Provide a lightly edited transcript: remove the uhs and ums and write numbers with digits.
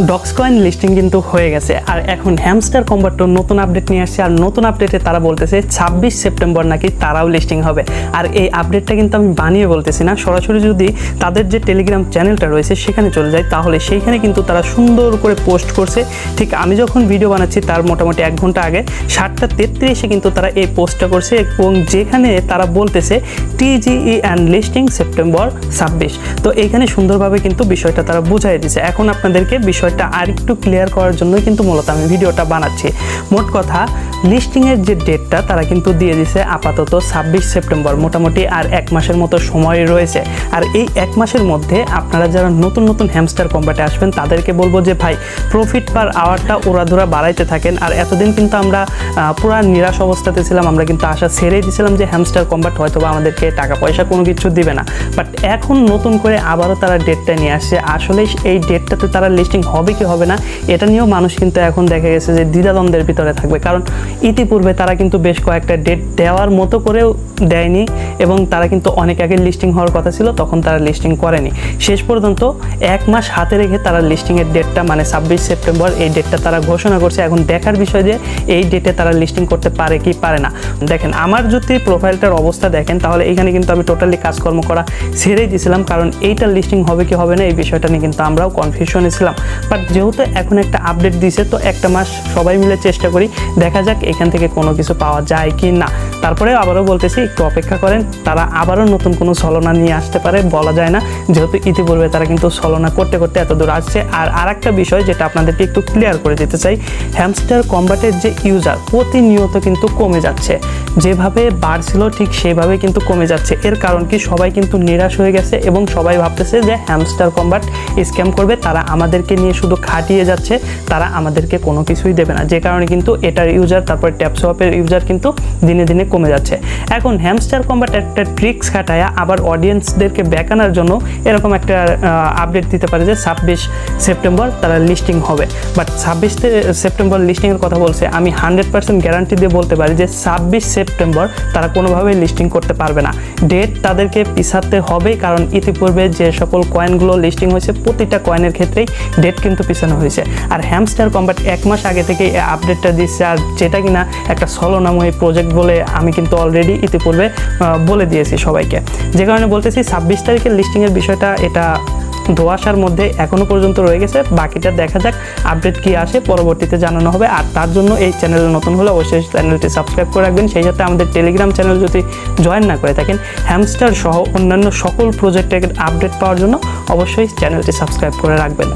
ডক্সকয়েন listing কিন্তু হয়ে গেছে আর এখন হ্যামস্টার কম্বাটর নতুন আপডেট নিয়ে আসছে আর নতুন আপডেটে তারা বলতেছে 26 সেপ্টেম্বর নাকি তারাও লিস্টিং হবে। আর এই আপডেটটা কিন্তু আমি বানিয়ে বলতেছি না, সরাসরি যদি তাদের যে টেলিগ্রাম চ্যানেলটা রয়েছে সেখানে চলে যায় তাহলে সেইখানে কিন্তু তারা সুন্দর করে পোস্ট করছে। ঠিক আমি যখন ভিডিও বানাচ্ছি তার মোটামুটি 1 ঘন্টা আগে 7:33-এ কিন্তু তারা এই পোস্টটা করছে এবং যেখানে তারা বলতেছে TGE অ্যান্ড লিস্টিং সেপ্টেম্বর 26। তো এইখানে সুন্দরভাবে কিন্তু বিষয়টা তারা বুঝাই দিয়েছে। এখন আপনাদেরকে বিষয়টা আর একটু ক্লিয়ার করার জন্যই কিন্তু মূলত আমি ভিডিওটা বানাচ্ছি। মোট কথা লিস্টিংয়ের যে ডেটটা তারা কিন্তু দিয়ে দিছে আপাতত 26 সেপ্টেম্বর, মোটামুটি আর 1 মাসের মতো সময় রয়েছে। আর এই 1 মাসের মধ্যে আপনারা যারা নতুন নতুন হ্যামস্টার কম্বাটে আসবেন তাদেরকে বলবো যে ভাই প্রফিট পার আওয়ারটা ওরাধুরা বাড়াইতে থাকেন। আর এতদিন কিন্তু আমরা পুরা নিরাশ অবস্থাতে ছিলাম, আমরা কিন্তু আশা ছেড়েই দিয়েছিলাম যে হ্যামস্টার কম্বাট হয়তো বা আমাদেরকে টাকা পয়সা কোনো কিছু দিবে না, বাট এখন নতুন করে আবারও তারা ডেটটা নিয়ে আসছে। আসলে এই ডেটটাতে তারা লিস্টিং হবে কি হবে না এটা নিয়েও মানুষ কিন্তু এখন দেখা গেছে যে দ্বিধাদ্বন্দ্বের ভিতরে থাকবে, কারণ ইতিপূর্বে তারা কিন্তু বেশ কয়েকটা ডেট দেওয়ার মতো করেও দেয়নি এবং তারা কিন্তু অনেক আগে লিস্টিং হওয়ার কথা ছিল তখন তারা লিস্টিং করেনি। শেষ পর্যন্ত 1 মাস হাতে রেখে তারা লিস্টিংয়ের ডেটটা মানে 26 সেপ্টেম্বর এই ডেটটা তারা ঘোষণা করছে। এখন দেখার বিষয় যে এই ডেটে তারা লিস্টিং করতে পারে কি পারে না। দেখেন আমার যদি প্রোফাইলটার অবস্থা দেখেন তাহলে এখানে কিন্তু আমি টোটালি কাজকর্ম করা ছেড়েই দিয়েছিলাম, কারণ এইটা লিস্টিং হবে কি হবে না এই বিষয়টা নিয়ে কিন্তু আমরাও কনফিউশনে ছিলাম। বাট যেহেতু এখন একটা আপডেট দিয়েছে তো একটা মাস সবাই মিলে চেষ্টা করি, দেখা যাক এখান থেকে কোনো কিছু পাওয়া যায় কি না। তারপরে আবারও বলতেছি একটু অপেক্ষা করেন, তারা আবারও নতুন কোনো ছলনা নিয়ে আসতে পারে, বলা যায় না, যেহেতু ইতিপূর্বে তারা কিন্তু ছলনা করতে করতে এত দূর আসছে। আর আরেকটা বিষয় যেটা আপনাদেরকে একটু ক্লিয়ার করে দিতে চাই, হ্যামস্টার কম্বাটের যে ইউজার প্রতিনিয়ত কিন্তু কমে যাচ্ছে, যেভাবে বাড়ছিল ঠিক সেইভাবে কিন্তু কমে যাচ্ছে। এর কারণ কি সবাই কিন্তু নিরাশ হয়ে গেছে এবং সবাই ভাবতেছে যে হ্যামস্টার কম্বাট স্ক্যাম করবে, তারা আমাদেরকে নিয়ে শুধু খাটিয়ে যাচ্ছে, তারা আমাদেরকে কোনো কিছুই দেবে না, যে কারণে কিন্তু এটার ইউজার তারপর ট্যাপসওয়াপের ইউজার কিন্তু দিনে দিনে কমে যাচ্ছে। এখন হ্যামস্টার কম্বাট একটা ট্রিক্স খাটায়া আবার অডিয়েন্সদেরকে বেকানোর জন্য এরকম একটা আপডেট দিতে পারে যে 26 সেপ্টেম্বর তারা লিস্টিং হবে। বাট 26 সেপ্টেম্বর লিস্টিংয়ের কথা বলছে, আমি 100% গ্যারান্টি দিয়ে বলতে পারি যে 26 সেপ্টেম্বর তারা কোনোভাবেই লিস্টিং করতে পারবে না। ডেট তাদেরকে পিছাতে হবেই, কারণ ইতিপূর্বে যে সকল কয়েনগুলো লিস্টিং হয়েছে প্রতিটা কয়েনের ক্ষেত্রেই ডেট কিন্তু পিছানো হয়েছে। আর হ্যামস্টার কম্বাট 1 মাস আগে থেকে এই আপডেটটা দিচ্ছে, আর যেটা কিনা একটা ছলনাময়ী প্রজেক্ট বলে আমি কিন্তু অলরেডি ইতিপূর্বে বলে দিয়েছি সবাইকে, যে কারণে বলতেছি 26 তারিখের লিস্টিংয়ের বিষয়টা এটা ধোঁয়াশার মধ্যে এখনও পর্যন্ত রয়ে গেছে। বাকিটা দেখা যাক আপডেট কি আসে, পরবর্তীতে জানানো হবে। আর তার জন্য এই চ্যানেলে নতুন হলে অবশ্যই চ্যানেলটি সাবস্ক্রাইব করে রাখবেন, সেই সাথে আমাদের টেলিগ্রাম চ্যানেল যদি জয়েন না করে থাকেন হ্যামস্টার সহ অন্যান্য সকল প্রজেক্টের আপডেট পাওয়ার জন্য অবশ্যই চ্যানেলটি সাবস্ক্রাইব করে রাখবেন।